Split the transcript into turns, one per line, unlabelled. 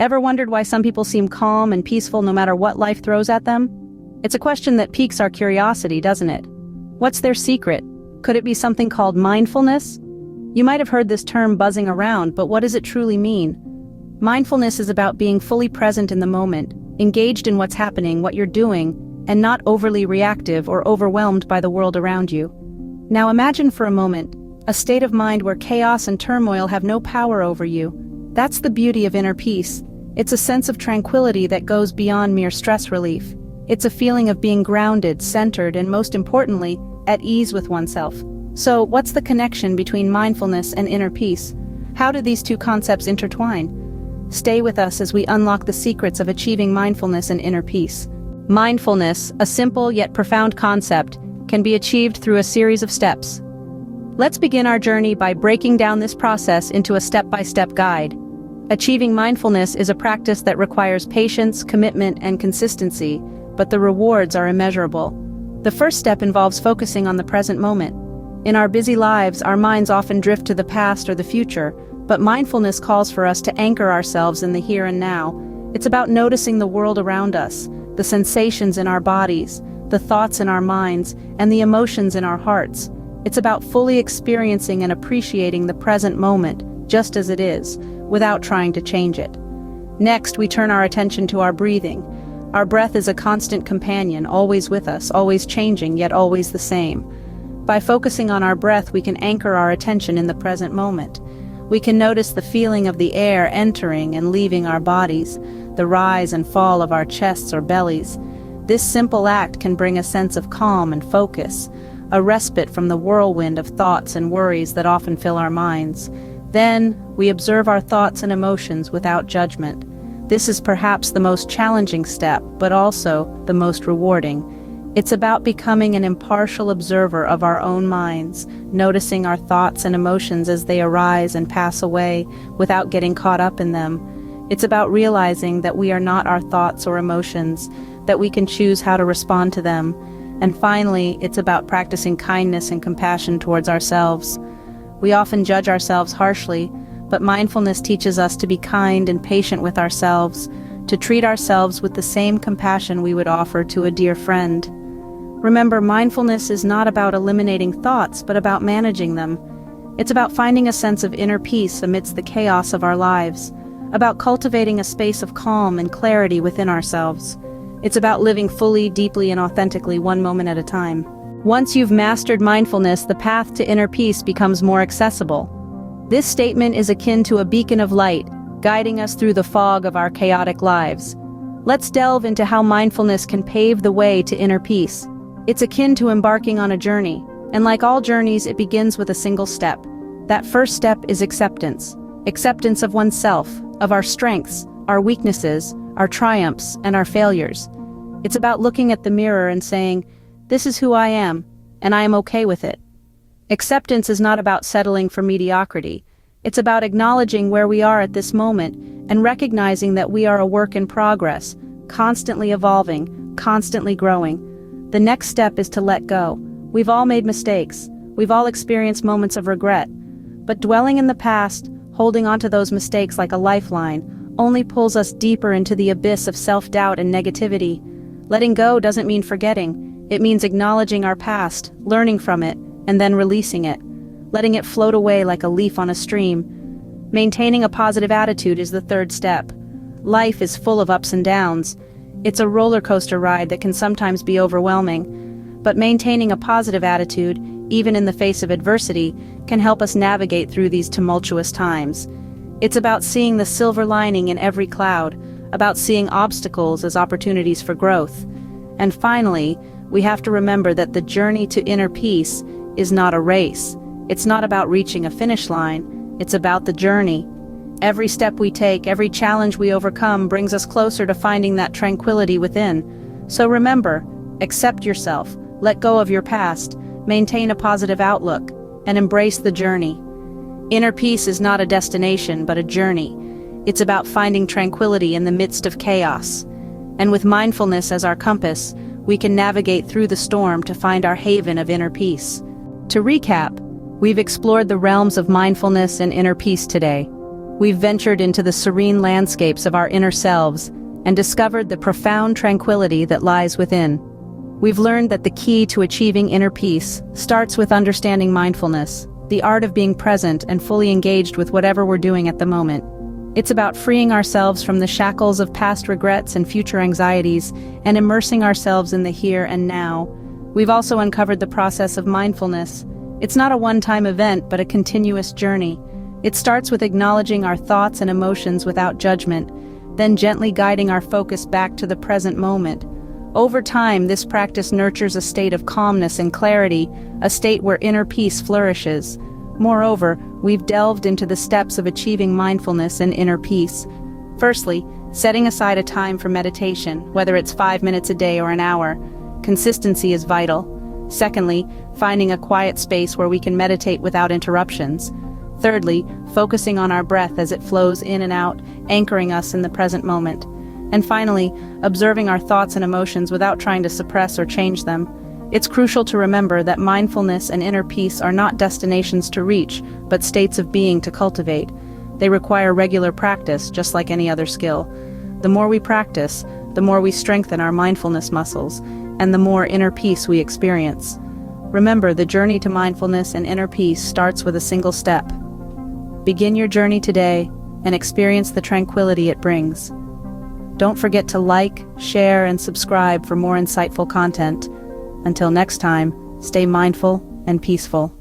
Ever wondered why some people seem calm and peaceful no matter what life throws at them? It's a question that piques our curiosity, doesn't it? What's their secret? Could it be something called mindfulness? You might have heard this term buzzing around, but what does it truly mean? Mindfulness is about being fully present in the moment, engaged in what's happening, what you're doing, and not overly reactive or overwhelmed by the world around you. Now imagine for a moment a state of mind where chaos and turmoil have no power over you. That's the beauty of inner peace. It's a sense of tranquility that goes beyond mere stress relief. It's a feeling of being grounded, centered, and most importantly, at ease with oneself. So, what's the connection between mindfulness and inner peace? How do these two concepts intertwine? Stay with us as we unlock the secrets of achieving mindfulness and inner peace. Mindfulness, a simple yet profound concept, can be achieved through a series of steps. Let's begin our journey by breaking down this process into a step-by-step guide. Achieving mindfulness is a practice that requires patience, commitment, and consistency, but the rewards are immeasurable. The first step involves focusing on the present moment. In our busy lives, our minds often drift to the past or the future, but mindfulness calls for us to anchor ourselves in the here and now. It's about noticing the world around us, the sensations in our bodies, the thoughts in our minds, and the emotions in our hearts. It's about fully experiencing and appreciating the present moment, just as it is, without trying to change it. Next, we turn our attention to our breathing. Our breath is a constant companion, always with us, always changing, yet always the same. By focusing on our breath, we can anchor our attention in the present moment. We can notice the feeling of the air entering and leaving our bodies, the rise and fall of our chests or bellies. This simple act can bring a sense of calm and focus, a respite from the whirlwind of thoughts and worries that often fill our minds. Then, we observe our thoughts and emotions without judgment. This is perhaps the most challenging step, but also the most rewarding. It's about becoming an impartial observer of our own minds, noticing our thoughts and emotions as they arise and pass away without getting caught up in them. It's about realizing that we are not our thoughts or emotions, that we can choose how to respond to them. And finally, it's about practicing kindness and compassion towards ourselves. We often judge ourselves harshly, but mindfulness teaches us to be kind and patient with ourselves, to treat ourselves with the same compassion we would offer to a dear friend. Remember, mindfulness is not about eliminating thoughts, but about managing them. It's about finding a sense of inner peace amidst the chaos of our lives, about cultivating a space of calm and clarity within ourselves. It's about living fully, deeply, and authentically one moment at a time. Once you've mastered mindfulness, the path to inner peace becomes more accessible. This statement is akin to a beacon of light, guiding us through the fog of our chaotic lives. Let's delve into how mindfulness can pave the way to inner peace. It's akin to embarking on a journey, and like all journeys, it begins with a single step. That first step is acceptance. Acceptance of oneself, of our strengths, our weaknesses, our triumphs, and our failures. It's about looking at the mirror and saying, "This is who I am, and I am okay with it." Acceptance is not about settling for mediocrity. It's about acknowledging where we are at this moment and recognizing that we are a work in progress, constantly evolving, constantly growing. The next step is to let go. We've all made mistakes. We've all experienced moments of regret. But dwelling in the past, holding onto those mistakes like a lifeline, only pulls us deeper into the abyss of self-doubt and negativity. Letting go doesn't mean forgetting. It means acknowledging our past, learning from it, and then releasing it, letting it float away like a leaf on a stream. Maintaining a positive attitude is the third step. Life is full of ups and downs. It's a roller coaster ride that can sometimes be overwhelming. But maintaining a positive attitude, even in the face of adversity, can help us navigate through these tumultuous times. It's about seeing the silver lining in every cloud, about seeing obstacles as opportunities for growth. And finally, we have to remember that the journey to inner peace is not a race. It's not about reaching a finish line. It's about the journey. Every step we take, every challenge we overcome brings us closer to finding that tranquility within. So remember, accept yourself, let go of your past, maintain a positive outlook, and embrace the journey. Inner peace is not a destination, but a journey. It's about finding tranquility in the midst of chaos. And with mindfulness as our compass, we can navigate through the storm to find our haven of inner peace. To recap, we've explored the realms of mindfulness and inner peace today. We've ventured into the serene landscapes of our inner selves and discovered the profound tranquility that lies within. We've learned that the key to achieving inner peace starts with understanding mindfulness, the art of being present and fully engaged with whatever we're doing at the moment. It's about freeing ourselves from the shackles of past regrets and future anxieties and immersing ourselves in the here and now. We've also uncovered the process of mindfulness. It's not a one-time event, but a continuous journey. It starts with acknowledging our thoughts and emotions without judgment, then gently guiding our focus back to the present moment. Over time, this practice nurtures a state of calmness and clarity, a state where inner peace flourishes. Moreover, we've delved into the steps of achieving mindfulness and inner peace. Firstly, setting aside a time for meditation, whether it's 5 minutes a day or an hour. Consistency is vital. Secondly, finding a quiet space where we can meditate without interruptions. Thirdly, focusing on our breath as it flows in and out, anchoring us in the present moment. And finally, observing our thoughts and emotions without trying to suppress or change them. It's crucial to remember that mindfulness and inner peace are not destinations to reach, but states of being to cultivate. They require regular practice, just like any other skill. The more we practice, the more we strengthen our mindfulness muscles, and the more inner peace we experience. Remember, the journey to mindfulness and inner peace starts with a single step. Begin your journey today and experience the tranquility it brings. Don't forget to like, share, and subscribe for more insightful content. Until next time, stay mindful and peaceful.